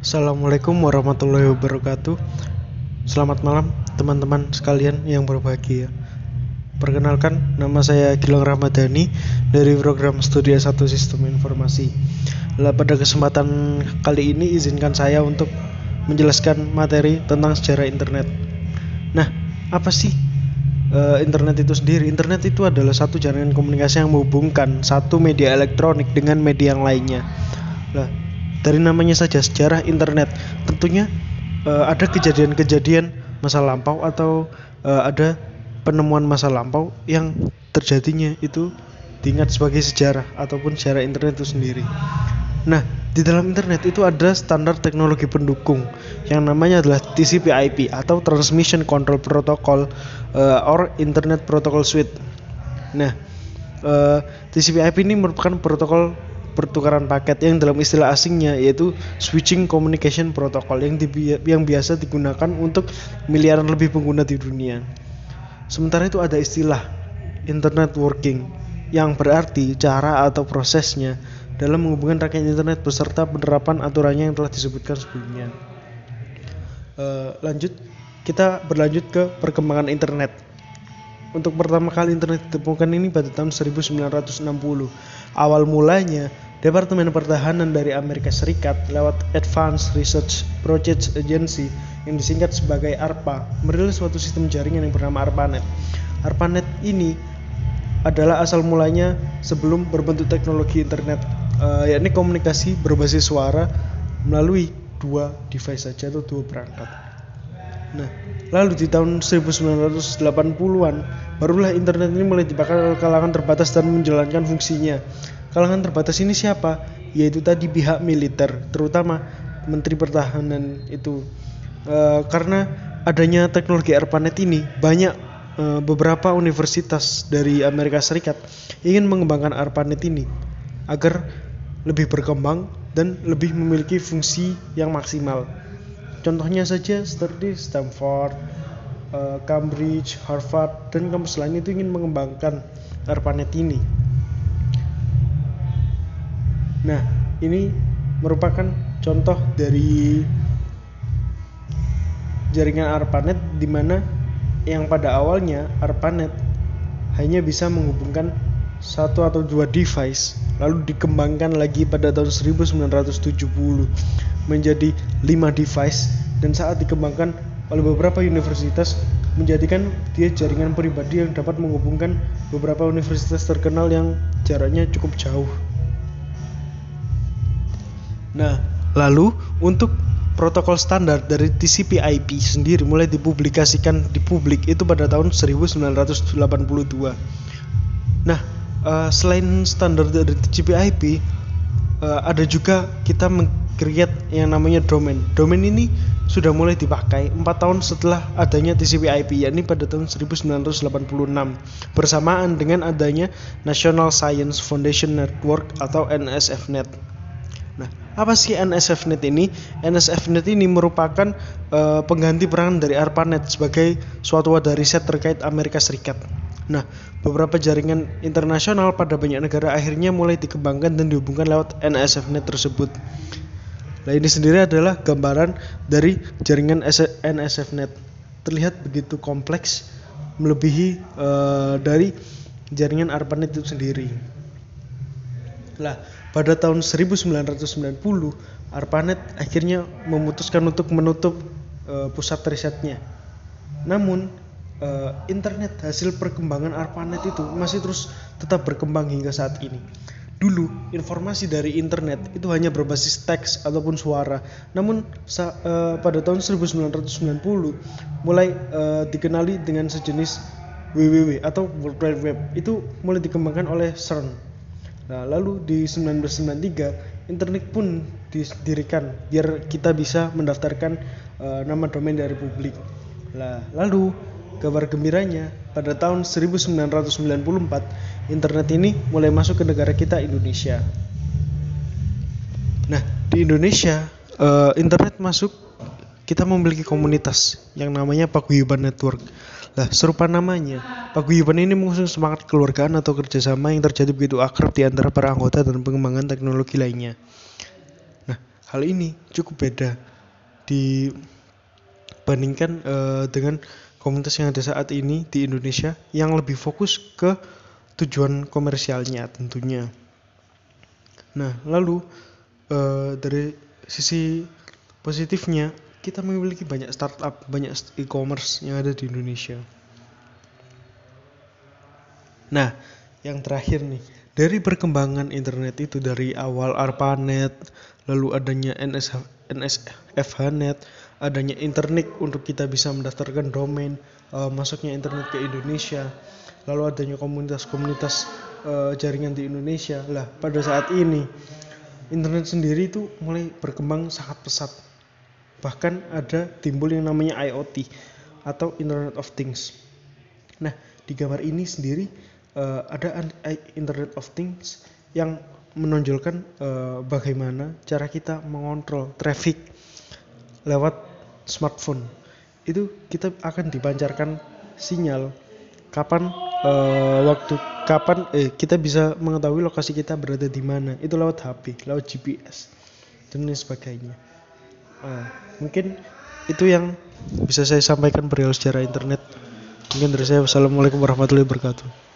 Assalamualaikum warahmatullahi wabarakatuh. Selamat malam teman-teman sekalian yang berbahagia. Perkenalkan, nama saya Gilang Ramadhani dari program studi S1 Sistem Informasi. Pada kesempatan kali ini izinkan saya untuk menjelaskan materi tentang sejarah internet. Nah, apa sih internet itu sendiri? Internet itu adalah satu jaringan komunikasi yang menghubungkan satu media elektronik dengan media yang lainnya. Dari namanya saja sejarah internet, tentunya ada kejadian-kejadian masa lampau atau ada penemuan masa lampau yang terjadinya itu diingat sebagai sejarah ataupun sejarah internet itu sendiri. Nah, di dalam internet itu ada standar teknologi pendukung yang namanya adalah TCP/IP atau Transmission Control Protocol or Internet Protocol Suite. Nah, TCP/IP ini merupakan protokol pertukaran paket yang dalam istilah asingnya yaitu Switching Communication Protocol yang biasa digunakan untuk miliaran lebih pengguna di dunia. Sementara itu ada istilah Internet Working yang berarti cara atau prosesnya dalam menghubungkan rangkaian internet beserta penerapan aturannya yang telah disebutkan sebelumnya. Kita berlanjut ke perkembangan internet. Untuk pertama kali internet ditemukan ini pada tahun 1960. Awal mulanya, Departemen Pertahanan dari Amerika Serikat lewat Advanced Research Projects Agency yang disingkat sebagai ARPA merilis suatu sistem jaringan yang bernama ARPANET. ARPANET ini adalah asal mulanya sebelum berbentuk teknologi internet, yakni komunikasi berbasis suara melalui dua device saja atau dua perangkat. Nah, lalu di tahun 1980-an barulah internet ini mulai dipakai oleh kalangan terbatas dan menjalankan fungsinya. Kalangan terbatas ini siapa? Yaitu tadi pihak militer, terutama Menteri Pertahanan itu. Karena adanya teknologi ARPANET ini, banyak beberapa universitas dari Amerika Serikat ingin mengembangkan ARPANET ini agar lebih berkembang dan lebih memiliki fungsi yang maksimal. Contohnya saja seperti Stanford, Cambridge, Harvard, dan kampus lain itu ingin mengembangkan ARPANET ini. Nah, ini merupakan contoh dari jaringan ARPANET di mana yang pada awalnya ARPANET hanya bisa menghubungkan satu atau dua device, lalu dikembangkan lagi pada tahun 1970 menjadi 5 device, dan saat dikembangkan oleh beberapa universitas menjadikan dia jaringan pribadi yang dapat menghubungkan beberapa universitas terkenal yang jaraknya cukup jauh. Nah, lalu untuk protokol standar dari TCP/IP sendiri mulai dipublikasikan di publik itu pada tahun 1982. Nah, selain standar dari TCP/IP, ada juga kita meng-create yang namanya domain. Domain ini sudah mulai dipakai 4 tahun setelah adanya TCP/IP, yakni pada tahun 1986 bersamaan dengan adanya National Science Foundation Network atau NSFNet. Nah, apa sih NSFNet ini? NSFNet ini merupakan pengganti peranan dari ARPANET sebagai suatu wadah riset terkait Amerika Serikat. Nah, beberapa jaringan internasional pada banyak negara akhirnya mulai dikembangkan dan dihubungkan lewat NSFNet tersebut. Nah, ini sendiri adalah gambaran dari jaringan NSFNet. Terlihat begitu kompleks, melebihi dari jaringan ARPANET itu sendiri. Nah, pada tahun 1990, ARPANET akhirnya memutuskan untuk menutup pusat risetnya. Namun, internet hasil perkembangan ARPANET itu masih terus tetap berkembang hingga saat ini. Dulu, informasi dari internet itu hanya berbasis teks ataupun suara. Namun, pada tahun 1990 mulai dikenali dengan sejenis WWW atau World Wide Web. Itu mulai dikembangkan oleh CERN. Nah, lalu di 1993 internet pun didirikan biar kita bisa mendaftarkan nama domain dari publik. Nah, lalu kabar gembiranya pada tahun 1994 internet ini mulai masuk ke negara kita, Indonesia. Nah, di Indonesia internet masuk, kita memiliki komunitas yang namanya Paguyuban Network. Nah, serupa namanya, paguyuban ini mengusung semangat kekeluargaan atau kerjasama yang terjadi begitu akrab di antara para anggota dan pengembangan teknologi lainnya. Nah, Hal ini cukup beda dibandingkan dengan komunitas yang ada saat ini di Indonesia yang lebih fokus ke tujuan komersialnya tentunya. Nah, lalu dari sisi positifnya, kita memiliki banyak startup, banyak e-commerce yang ada di Indonesia. Nah, yang terakhir nih, dari perkembangan internet itu dari awal ARPANET, lalu adanya NSFHNet, adanya internet untuk kita bisa mendaftarkan domain, masuknya internet ke Indonesia, lalu adanya komunitas-komunitas jaringan di Indonesia. Lah, pada saat ini internet sendiri itu mulai berkembang sangat pesat. Bahkan ada timbul yang namanya IoT atau Internet of Things. Nah, di gambar ini sendiri ada Internet of Things yang menonjolkan bagaimana cara kita mengontrol traffic lewat smartphone. Itu kita akan dipancarkan sinyal kapan kita bisa mengetahui lokasi kita berada di mana. Itu lewat HP, lewat GPS dan lain sebagainya. Mungkin itu yang bisa saya sampaikan perihal sejarah internet. Mungkin dari saya. Wassalamualaikum warahmatullahi wabarakatuh.